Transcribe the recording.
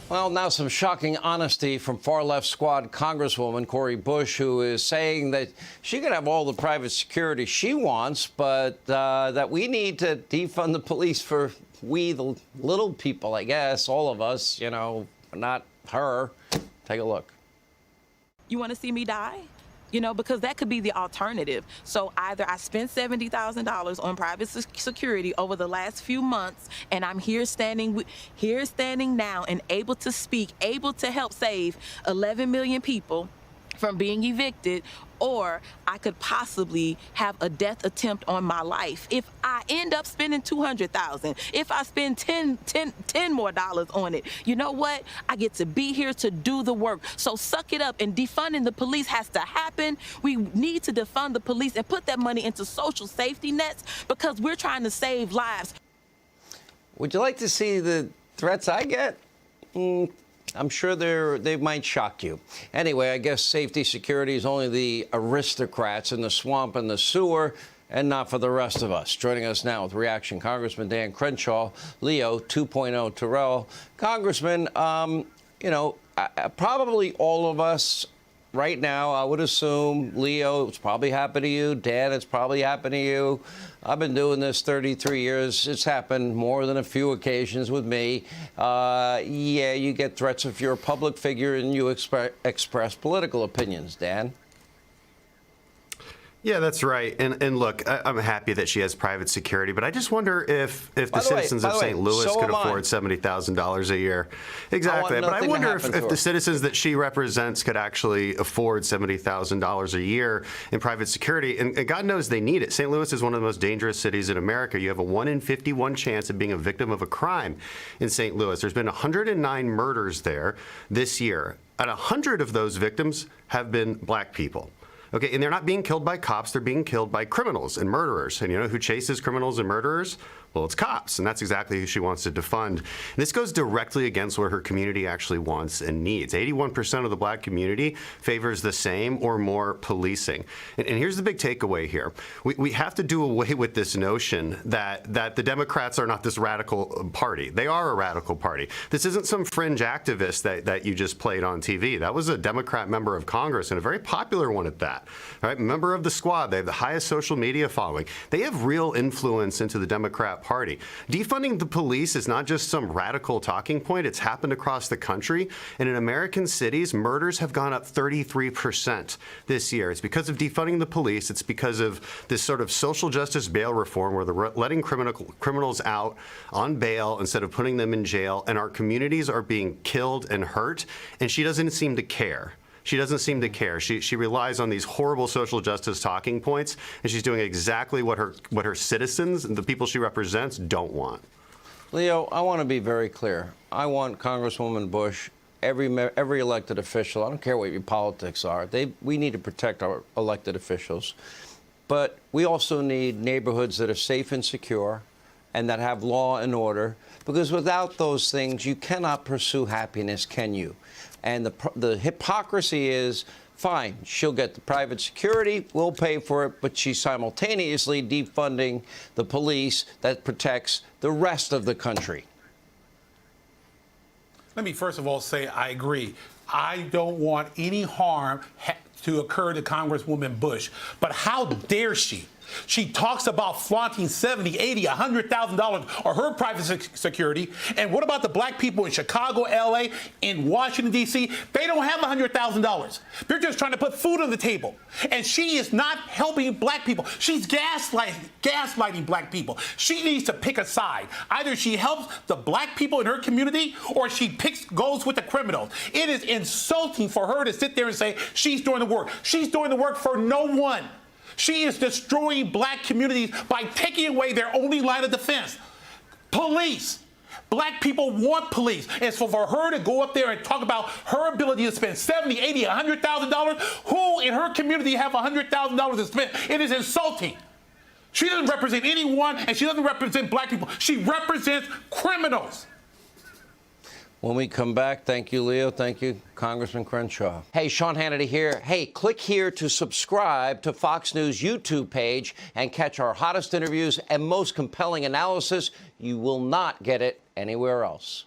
Well, now some shocking honesty from far-left squad Congresswoman Cori Bush, who is saying that she could have all the private security she wants, but that we need to defund the police for we, the little people, I guess, all of us, you know, not her. Take a look. You want to see me die? You know, because that could be the alternative. So either I spent $70,000 on private security over the last few months, and I'm here standing now and able to speak, able to help save 11 million people from being evicted, or I could possibly have a death attempt on my life if I end up spending $200,000, if I spend $10 more on it. You know what? I get to be here to do the work. So suck it up, and defunding the police has to happen. We need to defund the police and put that money into social safety nets because we're trying to save lives. Would you like to see the threats I get? I'm sure they might shock you. Anyway, I guess safety security is only the aristocrats in the swamp and the sewer, and not for the rest of us. Joining us now with reaction, Congressman Dan Crenshaw, Leo 2.0 Terrell. Congressman, you know, probably all of us right now, I would assume, Leo, it's probably happened to you. Dan, it's probably happened to you. I've been doing this 33 years. It's happened more than a few occasions with me. Yeah, you get threats if you're a public figure and you express political opinions. Dan? Yeah, that's right. And look, I'm happy that she has private security, but I just wonder if the citizens of St. Louis could afford $70,000 a year. Exactly. But I wonder if the citizens that she represents could actually afford $70,000 a year in private security. And God knows they need it. St. Louis is one of the most dangerous cities in America. You have a 1 in 51 chance of being a victim of a crime in St. Louis. There's been 109 murders there this year. And 100 of those victims have been black people. Okay, and they're not being killed by cops, they're being killed by criminals and murderers. And you know who chases criminals and murderers? Well, it's cops, and that's exactly who she wants to defund. And this goes directly against what her community actually wants and needs. 81% of the black community favors the same or more policing. And here's the big takeaway here. We have to do away with this notion that the Democrats are not this radical party. They are a radical party. This isn't some fringe activist that you just played on TV. That was a Democrat member of Congress, and a very popular one at that. All right, member of the squad. They have the highest social media following. They have real influence into the Democrat Party. Defunding the police is not just some radical talking point. It's happened across the country. And in American cities, murders have gone up 33% this year. It's because of defunding the police. It's because of this sort of social justice bail reform where they're letting criminals out on bail instead of putting them in jail. And our communities are being killed and hurt. And she doesn't seem to care. She doesn't seem to care. She relies on these horrible social justice talking points, and she's doing exactly what her citizens and the people she represents don't want. Leo, I want to be very clear. I want Congresswoman Bush, every elected official, I don't care what your politics are, we need to protect our elected officials. But we also need neighborhoods that are safe and secure and that have law and order, because without those things, you cannot pursue happiness, can you? And the hypocrisy is, fine, she'll get the private security, we'll pay for it, but she's simultaneously defunding the police that protects the rest of the country. Let me first of all say I agree. I don't want any harm to occur to Congresswoman Bush, but how dare she? She talks about flaunting $70,000, $80,000, $100,000 or her private security. And what about the black people in Chicago, L.A., in Washington, D.C.? They don't have $100,000. They're just trying to put food on the table. And she is not helping black people. She's gaslighting black people. She needs to pick a side. Either she helps the black people in her community or she goes with the criminals. It is insulting for her to sit there and say she's doing the work. She's doing the work for no one. She is destroying black communities by taking away their only line of defense. Police. Black people want police. And so for her to go up there and talk about her ability to spend $70,000, $80,000, $100,000, who in her community have $100,000 to spend? It is insulting. She doesn't represent anyone, and she doesn't represent black people. She represents criminals. When we come back, thank you, Leo. Thank you, Congressman Crenshaw. Hey, Sean Hannity here. Hey, click here to subscribe to Fox News YouTube page and catch our hottest interviews and most compelling analysis. You will not get it anywhere else.